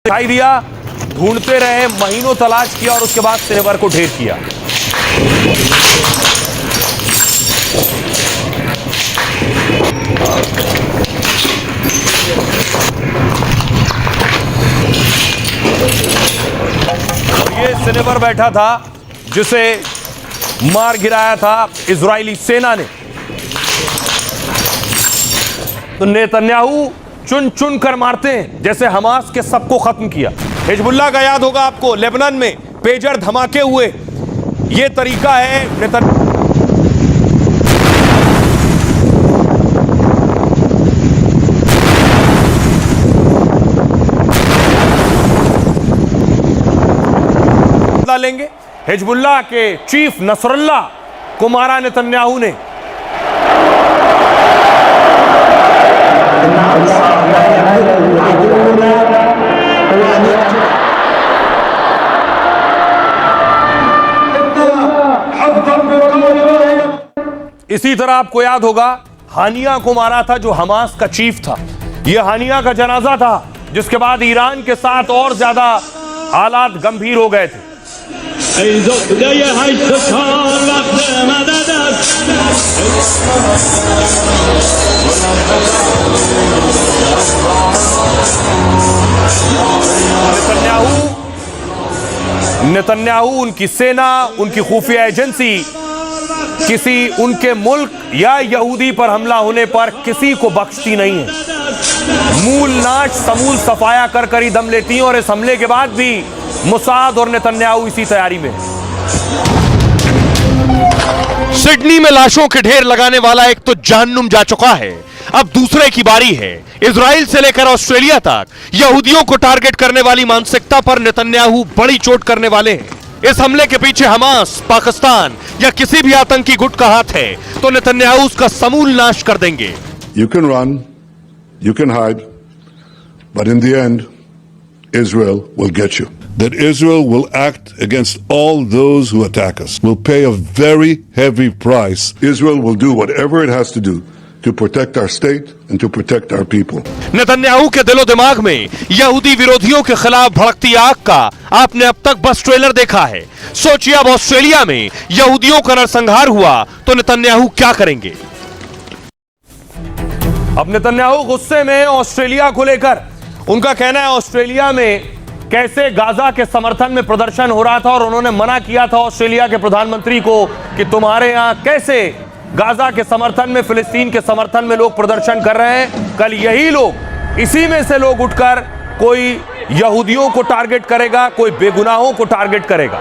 दिखाई दिया, ढूंढते रहे, महीनों तलाश किया और उसके बाद सेनेवर को ढेर किया। और ये सेनेवर बैठा था जिसे मार गिराया था इजरायली सेना ने। तो नेतन्याहू चुन चुन कर मारते हैं, जैसे हमास के सबको खत्म किया। हिजबुल्लाह का याद होगा आपको, लेबनान में पेजर धमाके हुए। यह तरीका है लेंगे। हिजबुल्लाह के चीफ नसरुल्लाह को मारा नेतन्याहू ने। इसी तरह आपको याद होगा हानिया को मारा था, जो हमास का चीफ था। यह हानिया का जनाजा था, जिसके बाद ईरान के साथ और ज्यादा हालात गंभीर हो गए थे। नेतन्याहू, उनकी सेना, उनकी खुफिया एजेंसी किसी उनके मुल्क या यहूदी पर हमला होने पर किसी को बख्शती नहीं है। मूल नाश समूल सफाया कर कर ही दम लेती हैं। और इस हमले के बाद भी मुसाद और नेतन्याहू इसी तैयारी में। सिडनी में लाशों के ढेर लगाने वाला एक तो जहन्नुम जा चुका है, अब दूसरे की बारी है। इजराइल से लेकर ऑस्ट्रेलिया तक यहूदियों को टारगेट करने वाली मानसिकता पर नेतन्याहू बड़ी चोट करने वाले हैं। इस हमले के पीछे हमास, पाकिस्तान या किसी भी आतंकी गुट का हाथ है तो नेतन्याहू उसका समूल नाश कर देंगे। You can run, you can hide, but in the end, Israel will get you. That Israel will act against all those who attack us. Will pay a very heavy price. Israel will do whatever it has to do to protect our state and to protect our people. Netanyahu के दिलो दिमाग में यहूदी विरोधियों के खिलाफ भड़कती आग का आपने अब तक बस ट्रेलर देखा है। सोचिए अब ऑस्ट्रेलिया में यहूदियों का नरसंहार हुआ तो नेतन्याहू क्या करेंगे। अब नेतन्याहू गुस्से में ऑस्ट्रेलिया को लेकर। उनका कहना है ऑस्ट्रेलिया में कैसे गाजा के समर्थन में प्रदर्शन हो रहा था और उन्होंने मना किया था ऑस्ट्रेलिया के प्रधानमंत्री को कि तुम्हारे यहां कैसे गाजा के समर्थन में, फिलिस्तीन के समर्थन में लोग प्रदर्शन कर रहे हैं। कल यही लोग, इसी में से लोग उठकर कोई यहूदियों को टारगेट करेगा, कोई बेगुनाहों को टारगेट करेगा।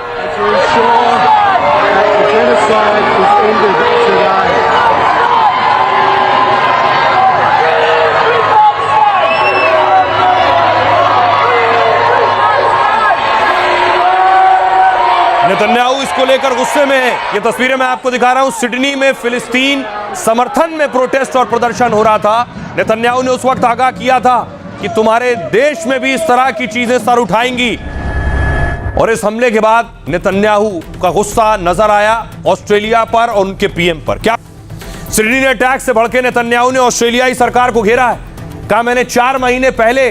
नेतन्याहू इसको लेकर गुस्से में है। ये तस्वीरें मैं आपको दिखा रहा हूं। सिडनी में फिलिस्तीन समर्थन में प्रोटेस्ट और प्रदर्शन हो रहा था। नेतन्याहू ने उस वक्त आगाह किया था कि तुम्हारे देश में भी इस तरह की चीजें सर उठाएंगी। और इस हमले के बाद नेतन्याहू का गुस्सा नजर आया ऑस्ट्रेलिया पर और उनके पीएम पर। क्या सिडनी ने अटैक से भड़के नेतन्याहू ने ऑस्ट्रेलियाई सरकार को घेरा है। कहा मैंने 4 महीने पहले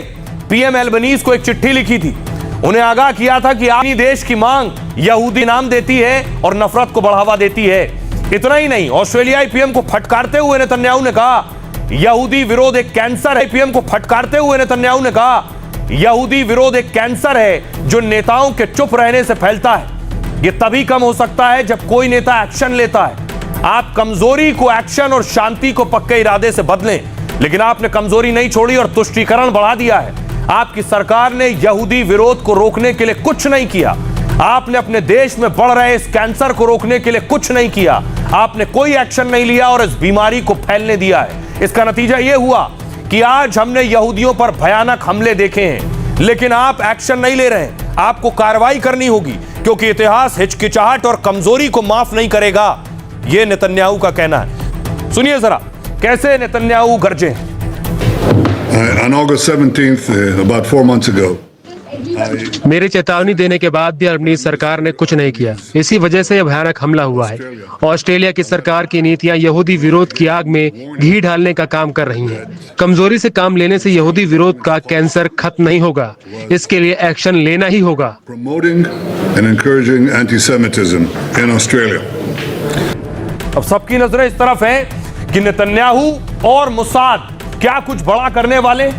पीएम एल्बनीज को एक चिट्ठी लिखी थी, उन्हें आगाह किया था कि अपनी देश की मांग यहूदी नाम देती है और नफरत को बढ़ावा देती है। इतना ही नहीं, ऑस्ट्रेलियाई पीएम को फटकारते हुए नेतन्याहू ने कहा यहूदी विरोध एक कैंसर है। पीएम को फटकारते हुए नेतन्याहू ने कहा यहूदी विरोध एक कैंसर है जो नेताओं के चुप रहने से फैलता है। यह तभी कम हो सकता है जब कोई नेता एक्शन लेता है। आप कमजोरी को एक्शन और शांति को पक्के इरादे से बदलें, लेकिन आपने कमजोरी नहीं छोड़ी और तुष्टीकरण बढ़ा दिया है। आपकी सरकार ने यहूदी विरोध को रोकने के लिए कुछ नहीं किया। आपने अपने देश में बढ़ रहे इस कैंसर को रोकने के लिए कुछ नहीं किया। आपने कोई एक्शन नहीं लिया और इस बीमारी को फैलने दिया है। इसका नतीजा यह हुआ कि आज हमने यहूदियों पर भयानक हमले देखे हैं, लेकिन आप एक्शन नहीं ले रहे। आपको कार्रवाई करनी होगी क्योंकि इतिहास हिचकिचाहट और कमजोरी को माफ नहीं करेगा। यह नेतन्याहू का कहना है। सुनिए जरा कैसे नेतन्याहू गरजे। On August 17th, about 4 months ago, मेरी चेतावनी देने के बाद भी अल्बनीज़ सरकार ने कुछ नहीं किया। इसी वजह से यह भयानक हमला हुआ है। ऑस्ट्रेलिया की सरकार की नीतियां यहूदी विरोध की आग में घी डालने का काम कर रही हैं। कमजोरी से काम लेने से यहूदी विरोध का कैंसर खत्म नहीं होगा। इसके लिए एक्शन लेना ही होगा। Promoting and encouraging anti-Semitism in Australia. अब सबकी नजरें इस तरफ हैं कि नेतन्याहू और मुसाद क्या कुछ बड़ा करने वाले,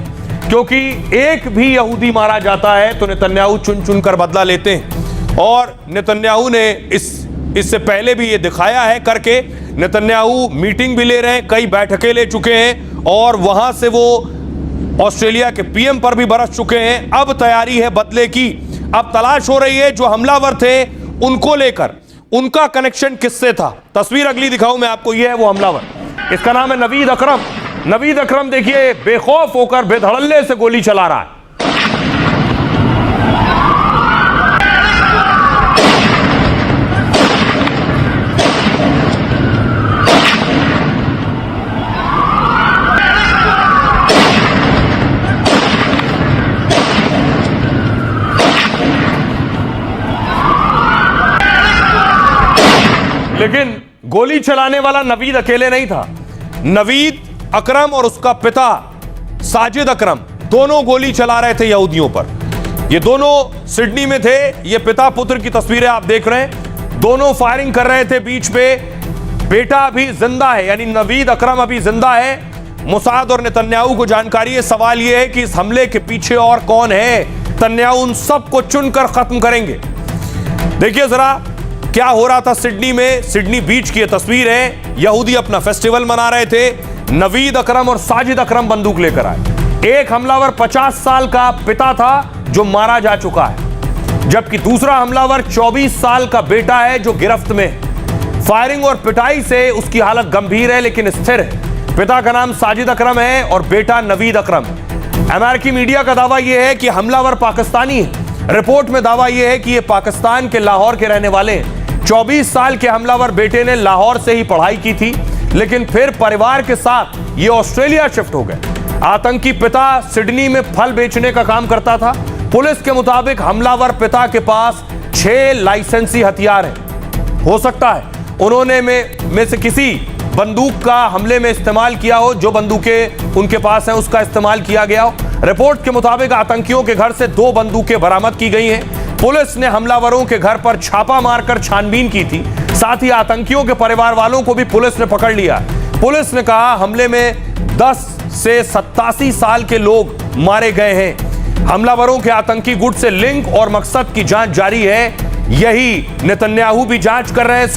क्योंकि एक भी यहूदी मारा जाता है तो नेतन्याहू चुन चुन कर बदला लेते हैं। और नेतन्याहू ने इससे पहले भी ये दिखाया है करके। नेतन्याहू मीटिंग भी ले रहे हैं, कई बैठकें ले चुके हैं और वहां से वो ऑस्ट्रेलिया के पीएम पर भी बरस चुके हैं। अब तैयारी है बदले की। अब तलाश हो रही है जो हमलावर थे उनको लेकर, उनका कनेक्शन किससे था। तस्वीर अगली दिखाऊं मैं आपको, ये है वो हमलावर। इसका नाम है नवीद अकरम। नवीद अकरम देखिए बेखौफ होकर बेधड़ल्ले से गोली चला रहा है। लेकिन गोली चलाने वाला नवीद अकेले नहीं था। नवीद अकरम और उसका पिता साजिद अकरम दोनों गोली चला रहे थे यहूदियों पर। ये दोनों सिडनी में थे। ये पिता पुत्र की तस्वीरें आप देख रहे हैं। दोनों फायरिंग कर रहे थे बीच पे। बेटा अभी जिंदा है, यानी नवीद अकरम अभी जिंदा है। मुसाद और नेतन्याहू को जानकारी है। सवाल यह है कि इस हमले के पीछे और कौन है। नेतन्याहू उन सबको चुनकर खत्म करेंगे। देखिए जरा क्या हो रहा था सिडनी में। सिडनी बीच की तस्वीर है। यहूदी अपना फेस्टिवल मना रहे थे। नवीद अकरम और साजिद अकरम बंदूक लेकर आए। एक हमलावर 50 साल का पिता था जो मारा जा चुका है, जबकि दूसरा हमलावर 24 साल का बेटा है जो गिरफ्त में है। फायरिंग और पिटाई से उसकी हालत गंभीर है लेकिन स्थिर है। पिता का नाम साजिद अकरम है और बेटा नवीद अकरम। अमेरिकी मीडिया का दावा यह है कि हमलावर पाकिस्तानी है। रिपोर्ट में दावा यह है कि यह पाकिस्तान के लाहौर के रहने वाले हैं। 24 साल के हमलावर बेटे ने लाहौर से ही पढ़ाई की थी, लेकिन फिर परिवार के साथ ये ऑस्ट्रेलिया शिफ्ट हो गए। आतंकी पिता सिडनी में फल बेचने का काम करता था। पुलिस के मुताबिक हमलावर पिता के पास 6 लाइसेंसी हथियार हैं। हो सकता है उन्होंने में से किसी बंदूक का हमले में इस्तेमाल किया हो। जो बंदूकें उनके पास हैं उसका इस्तेमाल किया गया हो। रिपोर्ट के मुताबिक आतंकियों के घर से 2 बंदूकें बरामद की गई हैं। पुलिस ने हमलावरों के घर पर छापा मारकर छानबीन की थी। साथ ही आतंकियों के परिवार वालों को भी पुलिस ने पकड़ लिया। पुलिस ने कहा हमले में 10 से 87 साल के लोग मारे गए हैं। हमलावरों के आतंकी गुट से लिंक और मकसद की जांच जारी है। यही नेतन्याहू भी जांच कर रहे हैं।